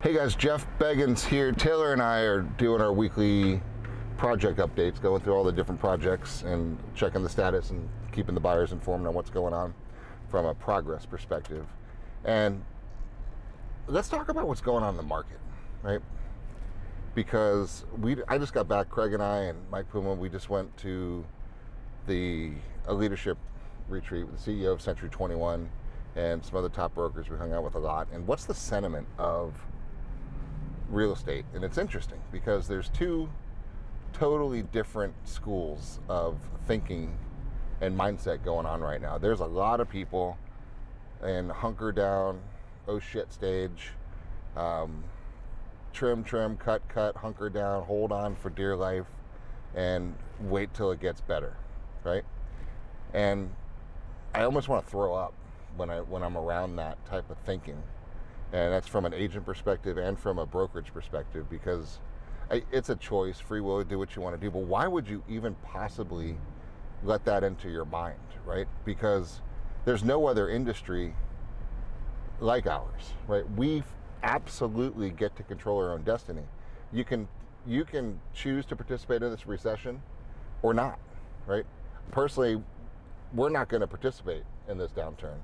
Hey guys, Jeff Beggins here. Taylor and I are doing our weekly project updates, going through all the different projects and checking the status and keeping the buyers informed on what's going on from a progress perspective. And let's talk about what's going on in the market, right? Because I just got back, Craig and I and Mike Puma, we just went to a leadership retreat with the CEO of C21 and some other top brokers we hung out with a lot. And what's the sentiment of real estate? And it's interesting because there's two totally different schools of thinking and mindset going on right now. There's a lot of people in hunker down, oh shit stage, trim, cut, hunker down, hold on for dear life, and wait till it gets better, right? And I almost want to throw up when I'm around that type of thinking. And that's from an agent perspective and from a brokerage perspective, because it's a choice, free will, do what you want to do. But why would you even possibly let that into your mind, right? Because there's no other industry like ours, right? We absolutely get to control our own destiny. You can choose to participate in this recession or not, right? Personally, we're not going to participate in this downturn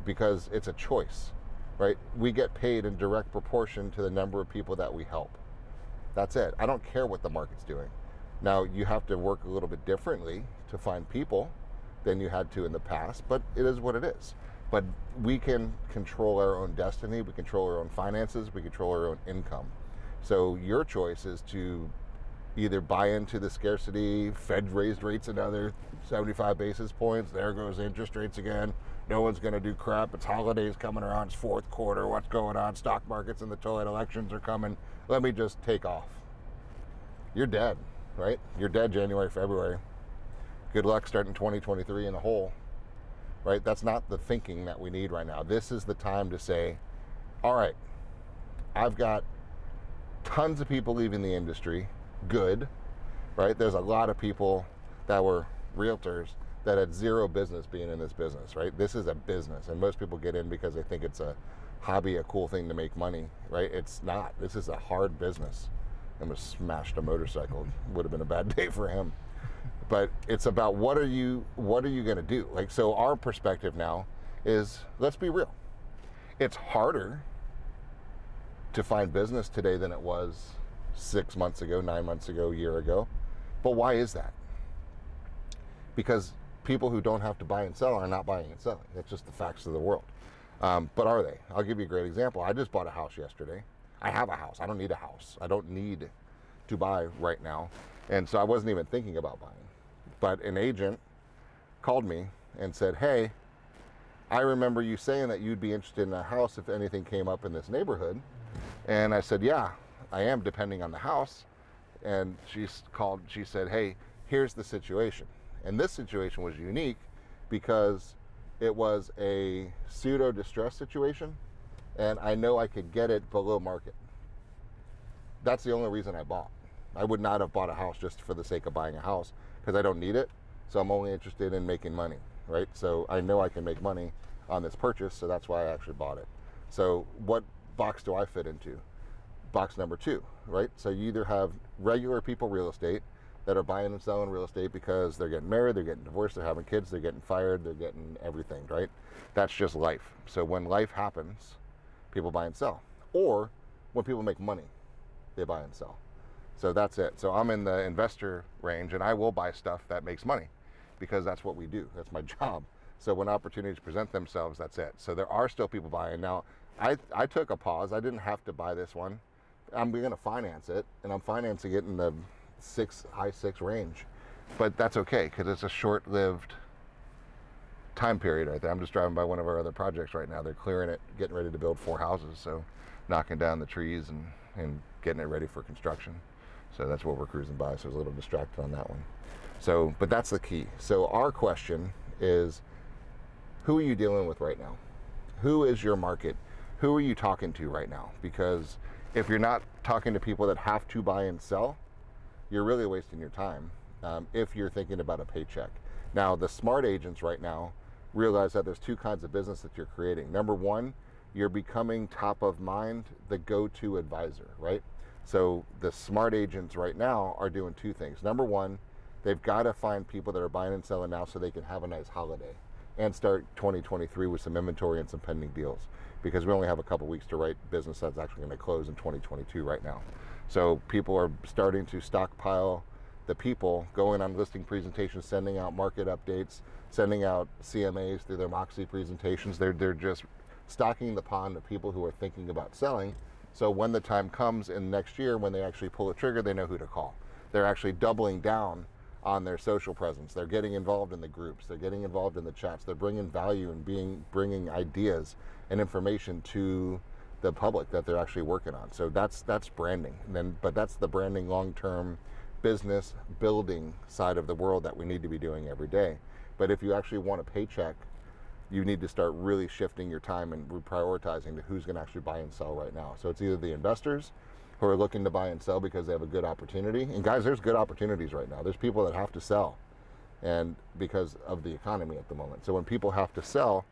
because it's a choice. Right? We get paid in direct proportion to the number of people that we help. That's it. I don't care what the market's doing. Now, you have to work a little bit differently to find people than you had to in the past, but it is what it is. But we can control our own destiny, we control our own finances, we control our own income. So your choice is to either buy into the scarcity, Fed raised rates another 75 basis points, there goes interest rates again, no one's going to do crap, it's holidays coming around, it's fourth quarter, what's going on, stock markets in the toilet, elections are coming, let me just take off. You're dead, right? You're dead January, February. Good luck starting 2023 in the hole, right? That's not the thinking that we need right now. This is the time to say, all right, I've got tons of people leaving the industry, good, right? There's a lot of people that were realtors that had zero business being in this business, right? This is a business, and most people get in because they think it's a hobby, a cool thing to make money, right? It's not. This is a hard business. Almost smashed a motorcycle. Would have been a bad day for him. But it's about what are you going to do? Like, so our perspective now is, let's be real. It's harder to find business today than it was 6 months ago, 9 months ago, a year ago. But why is that? Because people who don't have to buy and sell are not buying and selling. That's just the facts of the world. But are they? I'll give you a great example. I just bought a house yesterday. I have a house. I don't need a house. I don't need to buy right now. And so I wasn't even thinking about buying. But an agent called me and said, hey, I remember you saying that you'd be interested in a house if anything came up in this neighborhood. And I said, yeah, I am, depending on the house. And she said, hey, here's the situation. And this situation was unique because it was a pseudo distress situation, and I know I could get it below market. That's the only reason I bought. I would not have bought a house just for the sake of buying a house because I don't need it. So I'm only interested in making money, right? So I know I can make money on this purchase, so that's why I actually bought it. So what box do I fit into? Box number 2, right? So you either have regular people real estate that are buying and selling real estate because they're getting married, they're getting divorced, they're having kids, they're getting fired, they're getting everything, right? That's just life. So when life happens, people buy and sell. Or when people make money, they buy and sell. So that's it. So I'm in the investor range, and I will buy stuff that makes money because that's what we do. That's my job. So when opportunities present themselves, that's it. So there are still people buying. Now, I took a pause. I didn't have to buy this one. I'm going to finance it, and I'm financing it in the high six range, but that's okay because it's a short-lived time period right there. I'm just driving by one of our other projects right now. They're clearing it, getting ready to build 4 houses, so knocking down the trees and getting it ready for construction. So that's what we're cruising by, so I was a little distracted on that one. So, but that's the key. So our question is, who are you dealing with right now? Who is your market? Who are you talking to right now? Because if you're not talking to people that have to buy and sell, you're really wasting your time if you're thinking about a paycheck. Now, the smart agents right now realize that there's 2 kinds of business that you're creating. Number one, you're becoming top of mind, the go-to advisor, right? So the smart agents right now are doing two things. Number one, they've got to find people that are buying and selling now so they can have a nice holiday and start 2023 with some inventory and some pending deals, because we only have a couple weeks to write business that's actually going to close in 2022 right now. So people are starting to stockpile the people, going on listing presentations, sending out market updates, sending out CMAs through their Moxie presentations. They're just stocking the pond of people who are thinking about selling. So when the time comes in next year, when they actually pull a trigger, they know who to call. They're actually doubling down on their social presence. They're getting involved in the groups. They're getting involved in the chats. They're bringing value and bringing ideas and information to the public that they're actually working on. So that's branding. But that's the branding long-term business building side of the world that we need to be doing every day. But if you actually want a paycheck, you need to start really shifting your time and reprioritizing to who's going to actually buy and sell right now. So it's either the investors who are looking to buy and sell because they have a good opportunity. And guys, there's good opportunities right now. There's people that have to sell, and because of the economy at the moment. So when people have to sell,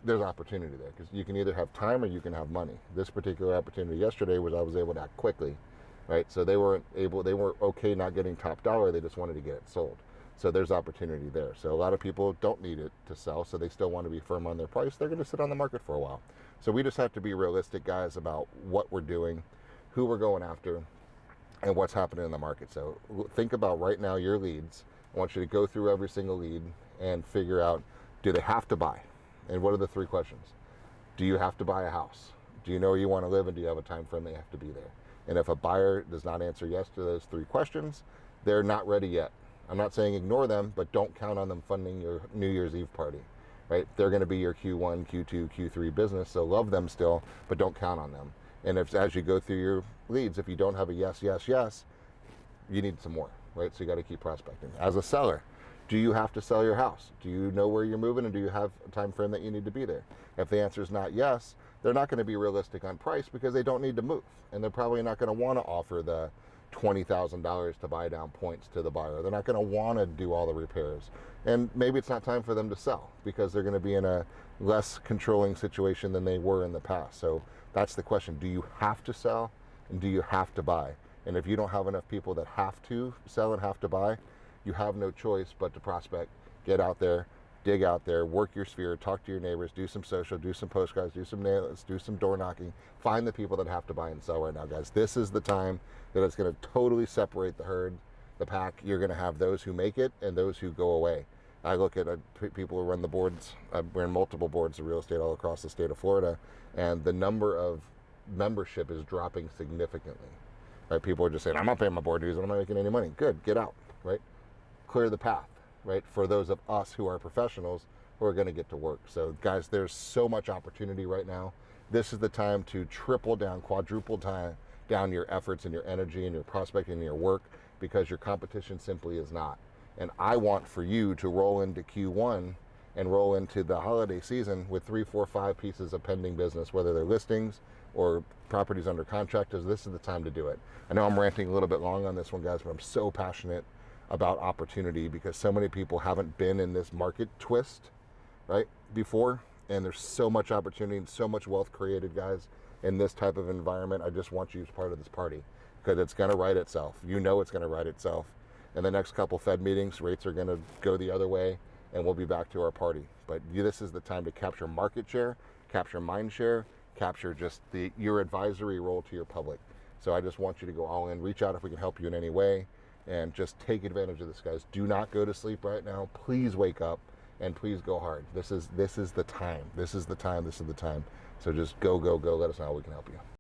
there's opportunity there, because you can either have time or you can have money. This particular opportunity yesterday was I was able to act quickly, right? So they were okay not getting top dollar. They just wanted to get it sold. So there's opportunity there. So a lot of people don't need it to sell, so they still want to be firm on their price. They're going to sit on the market for a while. So we just have to be realistic, guys, about what we're doing, who we're going after, and what's happening in the market. So think about right now your leads. I want you to go through every single lead and figure out, do they have to buy? And what are the three questions? Do you have to buy a house? Do you know where you want to live, and do you have a time frame they have to be there? And if a buyer does not answer yes to those three questions, they're not ready yet. I'm not saying ignore them, but don't count on them funding your New Year's Eve party, right? They're going to be your Q1, Q2, Q3 business, so love them still, but don't count on them. And if, as you go through your leads, if you don't have a yes, yes, yes, you need some more, right? So you got to keep prospecting. As a seller, do you have to sell your house? Do you know where you're moving, and do you have a time frame that you need to be there? If the answer is not yes, they're not going to be realistic on price because they don't need to move, and they're probably not going to want to offer the $20,000 to buy down points to the buyer. They're not going to want to do all the repairs, and maybe it's not time for them to sell because they're going to be in a less controlling situation than they were in the past. So that's the question. Do you have to sell, and do you have to buy? And if you don't have enough people that have to sell and have to buy, you have no choice but to prospect. Get out there, dig out there, work your sphere, talk to your neighbors, do some social, do some postcards, do some nails, do some door knocking. Find the people that have to buy and sell right now, guys. This is the time that it's going to totally separate the herd, the pack. You're going to have those who make it and those who go away. I look at people who run the boards. I run multiple boards of real estate all across the state of Florida, and the number of membership is dropping significantly. Right? People are just saying, I'm not paying my board dues, I'm not making any money. Good, get out, right? Clear the path, right? For those of us who are professionals who are going to get to work. So guys, there's so much opportunity right now. This is the time to triple down, quadruple down your efforts and your energy and your prospecting and your work, because your competition simply is not. And I want for you to roll into Q1 and roll into the holiday season with 3, 4, 5 pieces of pending business, whether they're listings or properties under contract. This is the time to do it. I know I'm ranting a little bit long on this one, guys, but I'm so passionate about opportunity because so many people haven't been in this market twist, right, before. And there's so much opportunity and so much wealth created, guys, in this type of environment. I just want you as part of this party because it's going to right itself. You know it's going to right itself. In the next couple Fed meetings, rates are going to go the other way, and we'll be back to our party. But this is the time to capture market share, capture mind share, capture just your advisory role to your public. So I just want you to go all in. Reach out if we can help you in any way, and just take advantage of this, guys. Do not go to sleep right now. Please wake up, and please go hard. This is the time. This is the time. This is the time. So just go, go, go. Let us know how we can help you.